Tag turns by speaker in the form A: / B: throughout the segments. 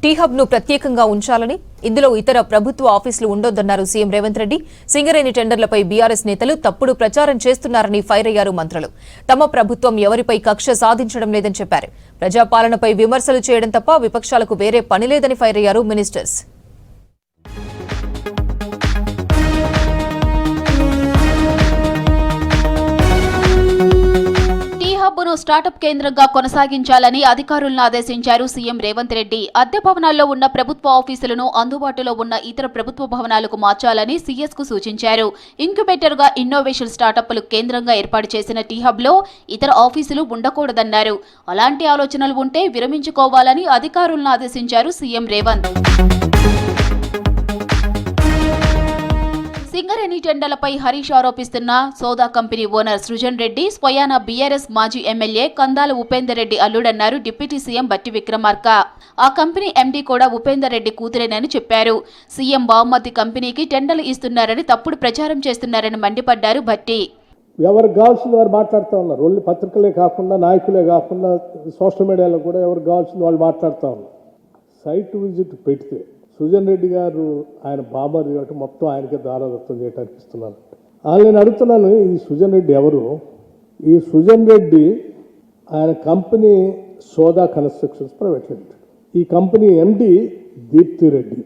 A: Tea hub ను ప్రత్యేకంగా ఉంచాలని, ఇందులో ఇతర ప్రభుత్వ ఆఫీసులు ఉండొద్దన్నారు సీఎం రేవంత్ రెడ్డి. సింగరేణి టెండర్లపై బీఆర్ఎస్ నేతలు తప్పుడు ప్రచారం చేస్తున్నారని ఫైర్ అయ్యారు మంత్రులు. తమ ప్రభుత్వం ఎవరిపై కక్ష సాధించడం లేదని చెప్పారు. ప్రజాపాలనపై విమర్శలు చేయడం తప్ప విపక్షాలకు వేరే పని లేదని ఫైర్ అయ్యారు మినిస్టర్స్.
B: హబ్ను స్టార్టప్ కేంద్రంగా కొనసాగించాలని అధికారులను ఆదేశించారు సీఎం రేవంత్ రెడ్డి. అద్దె భవనాల్లో ఉన్న ప్రభుత్వ ఆఫీసులను అందుబాటులో ఉన్న ఇతర ప్రభుత్వ భవనాలకు మార్చాలని సీఎస్ కు సూచించారు. ఇంక్యుబేటర్ గా ఇన్నోవేషన్ స్టార్టప్లు కేంద్రంగా ఏర్పాటు చేసిన టీ హబ్ లో ఇతర ఆఫీసులు ఉండకూడదన్నారు. అలాంటి ఆలోచనలు ఉంటే విరమించుకోవాలని అధికారులను ఆదేశించారు సీఎం రేవంత్. సింగరేణి టెండర్లపై హరీష్ ఆరోపిస్తున్న సోదా కంపెనీ ఓనర్ సృజన్ రెడ్డి స్వయాన బీఆర్ఎస్ మాజీ ఎమ్మెల్యే కందాల ఉపేందర్ రెడ్డి అల్లుడన్నారు డిప్యూటీ సీఎం బట్టి విక్రమార్క. ఆ కంపెనీ ఎండీ కూడా ఉపేందర్ రెడ్డి కూతురేనని చెప్పారు. సీఎం బామ్మతి కంపెనీకి టెండర్లు ఇస్తున్నారని తప్పుడు ప్రచారం చేస్తున్నారని మండిపడ్డారు భట్టి.
C: ఎవరు కావాల్సింది వారు మాట్లాడుతూ ఉన్నారు. ఓన్లీ పత్రికలే కాకుండా, నాయకులే కాకుండా సోషల్ మీడియాలో కూడా ఎవరు కావాల్సింది వాళ్ళు మాట్లాడుతూ ఉన్నారు. సైట్ విజిట్ పెడితే సుజన్ రెడ్డి గారు ఆయన బాబాది కాబట్టి మొత్తం ఆయనకే దారాదత్తం చేయడానికి ఇస్తున్నారు. నేను అడుగుతున్నాను, ఈ సుజన్ రెడ్డి ఎవరు? ఈ సుజన్ రెడ్డి ఆయన కంపెనీ సోదా కన్స్ట్రక్షన్స్ ప్రైవేట్ లిమిటెడ్. ఈ కంపెనీ ఎండి దీప్తి రెడ్డి,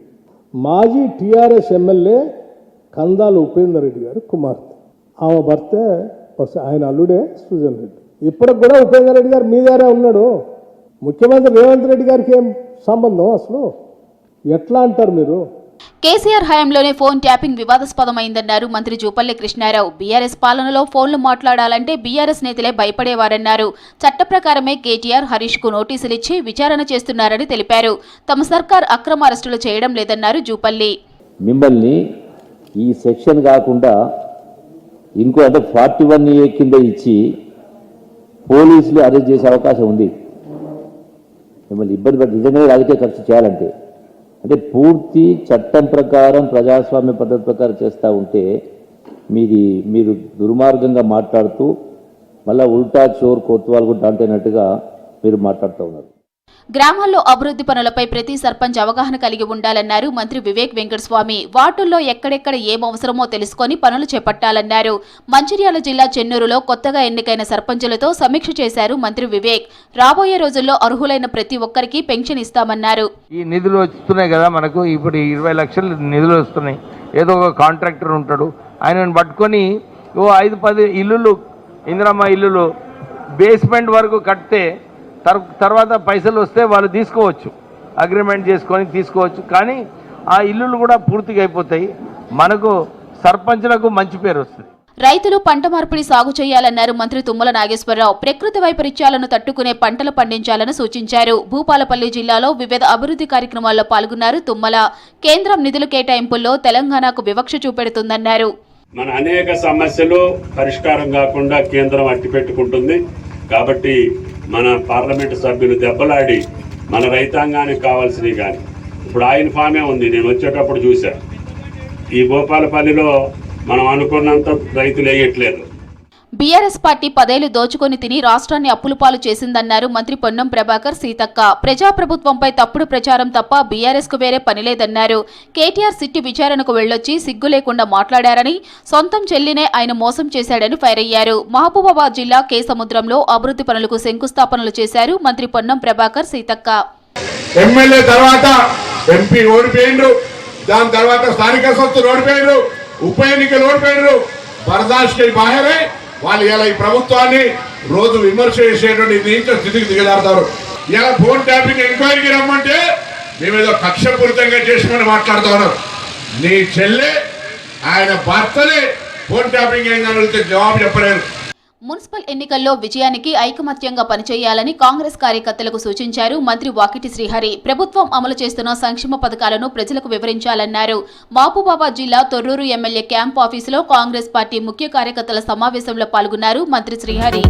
C: మాజీ టీఆర్ఎస్ ఎమ్మెల్యే కందాల ఉపేందర్ రెడ్డి గారు కుమార్తె. ఆమె భర్త ఆయన అల్లుడే సుజన్ రెడ్డి. ఇప్పటికి కూడా ఉపేందర్ రెడ్డి గారు మీ దగ్గర ఉన్నాడు. ముఖ్యమంత్రి రేవంత్ రెడ్డి గారికి ఏం సంబంధం అసలు? ఎట్లా అంటారు మీరు?
B: కేసీఆర్ హయాంలోనే ఫోన్ ట్యాపింగ్ వివాదాస్పదమైందన్నారు మంత్రి జూపల్లి కృష్ణారావు. బీఆర్ఎస్ పాలనలో ఫోన్లు మాట్లాడాలంటే బీఆర్ఎస్ నేతలే భయపడేవారన్నారు. చట్ట ప్రకారమే కేటీఆర్ హరీష్ కు నోటీసులిచ్చి విచారణ చేస్తున్నారని తెలిపారు. తమ సర్కార్ అక్రమ అరెస్టులు చేయడం లేదన్నారు జూపల్లి.
D: మిమ్మల్ని ఈ సెక్షన్ కాకుండా ఇంకో అంటే 41A కింద ఇచ్చి పోలీసులు అరెస్ట్ చేసే అవకాశం ఉంది. మిమ్మల్ని ఇబ్బంది పడి నిజంగా రాజకీయ ఖర్చు చేయాలంటే అంటే పూర్తి చట్టం ప్రకారం ప్రజాస్వామ్య పద్ధతి ప్రకారం చేస్తూ ఉంటే మీరు దుర్మార్గంగా మాట్లాడుతూ మళ్ళీ ఉల్టా చోర్ కోత్వాల్ కూడా అంటేనట్టుగా మీరు మాట్లాడుతూ ఉన్నారు.
B: గ్రామాల్లో అభివృద్ధి పనులపై ప్రతి సర్పంచ్ అవగాహన కలిగి ఉండాలన్నారు మంత్రి వివేక్ వెంకటస్వామి. వార్డుల్లో ఎక్కడెక్కడ ఏం అవసరమో తెలుసుకొని పనులు చేపట్టాలన్నారు. మంచిర్యాల జిల్లా చెన్నూరులో కొత్తగా ఎన్నికైన సర్పంచులతో సమీక్ష చేశారు మంత్రి వివేక్. రాబోయే రోజుల్లో అర్హులైన ప్రతి ఒక్కరికి పెన్షన్ ఇస్తామన్నారు.
E: ఈ నిధులు వస్తున్నాయి కదా, మనకు ఇప్పుడు 20 లక్షలు నిధులు వస్తున్నాయి. ఏదో ఒక కాంట్రాక్టర్ ఉంటాడు, ఆయనను పట్టుకొని 5-10 ఇల్లులు ఇందిరమ్మ ఇల్లులు బేస్మెంట్ వరకు కడితే తర్వాత పైసలు వస్తే వాళ్ళు తీసుకోవచ్చు, అగ్రిమెంట్ చేసుకొని తీసుకోవచ్చు. కానీ ఆ ఇల్లులు కూడా పూర్తిగా అయిపోతాయి. మనకు సర్పంచులకు మంచి పేరు వస్తుంది.
B: రైతులు పంట మార్పిడి సాగు చేయాలన్నారు మంత్రి తుమ్మల నాగేశ్వరరావు. ప్రకృతి వైపరీత్యాలను తట్టుకునే పంటలు పండించాలని సూచించారు. భూపాలపల్లి జిల్లాలో వివిధ అభివృద్ధి కార్యక్రమాల్లో పాల్గొన్నారు తుమ్మల. కేంద్రం నిధుల కేటాయింపుల్లో తెలంగాణకు వివక్ష చూపెడుతుందన్నారు.
F: మన అనేక సమస్యలు పరిష్కారం కాకుండా కేంద్రం అట్టిపెట్టుకుంటుంది. కాబట్టి మన పార్లమెంటు సభ్యులు దెబ్బలాడి మన రైతాంగానికి కావాల్సినవి కానీ ఇప్పుడు ఆయిల్ ఫామే ఉంది. నేను వచ్చేటప్పుడు చూశా, ఈ భూపాలపల్లిలో మనం అనుకున్నంత రైతులు వేయట్లేదు.
B: బీఆర్ఎస్ పార్టీ 10 ఏళ్లు దోచుకొని తిని రాష్ట్రాన్ని అప్పుల పాలు చేసిందన్నారు మంత్రి పొన్నం ప్రభాకర్ సీతక్క. ప్రజాప్రభుత్వంపై తప్పుడు ప్రచారం తప్ప బీఆర్ఎస్ కు వేరే పనిలేదన్నారు. కేటీఆర్ సిట్టి విచారణకు వెళ్లొచ్చి సిగ్గు లేకుండా మాట్లాడారని, సొంతం చెల్లినే ఆయన మోసం చేశాడని ఫైర్ అయ్యారు. మహబూబాబాద్ జిల్లా కేసముద్రంలో అభివృద్ధి పనులకు శంకుస్థాపనలు చేశారు మంత్రి పొన్నం ప్రభాకర్ సీతక్క.
G: ఎమ్మెల్యే తర్వాత ఎంపీ ఓడిపోయిండ్రు, దాని తర్వాత స్థానిక సంస్థలు ఓడిపోయిండ్రు, ఉప ఎన్నికలు ఓడిపోయిండ్రు. బర్దాష్కి బాహరే వాళ్ళు ఇలా ఈ ప్రభుత్వాన్ని రోజు విమర్శ చేసేటువంటి నీచ స్థితికి దిగజారుతారు. ఇలా ఫోన్ ట్యాపింగ్ ఎంక్వైరీకి రమ్మంటే మేమేదో కక్షపూరితంగా చేసిమని మాట్లాడుతూ ఉన్నారు. నీ చెల్లె ఆయన భర్తనే ఫోన్ ట్యాపింగ్ ఏందని అడిగితే జవాబు చెప్పలేరు.
B: మున్సిపల్ ఎన్నికల్లో విజయానికి ఐకమత్యంగా పనిచేయాలని కాంగ్రెస్ కార్యకర్తలకు సూచించారు మంత్రి వాకిటి శ్రీహరి. ప్రభుత్వం అమలు చేస్తున్న సంక్షేమ పథకాలను ప్రజలకు వివరించాలన్నారు. మహబూబాబాద్ జిల్లా తొర్రూరు ఎమ్మెల్యే క్యాంప్ ఆఫీసులో కాంగ్రెస్ పార్టీ ముఖ్య కార్యకర్తల సమావేశంలో పాల్గొన్నారు మంత్రి శ్రీహరి.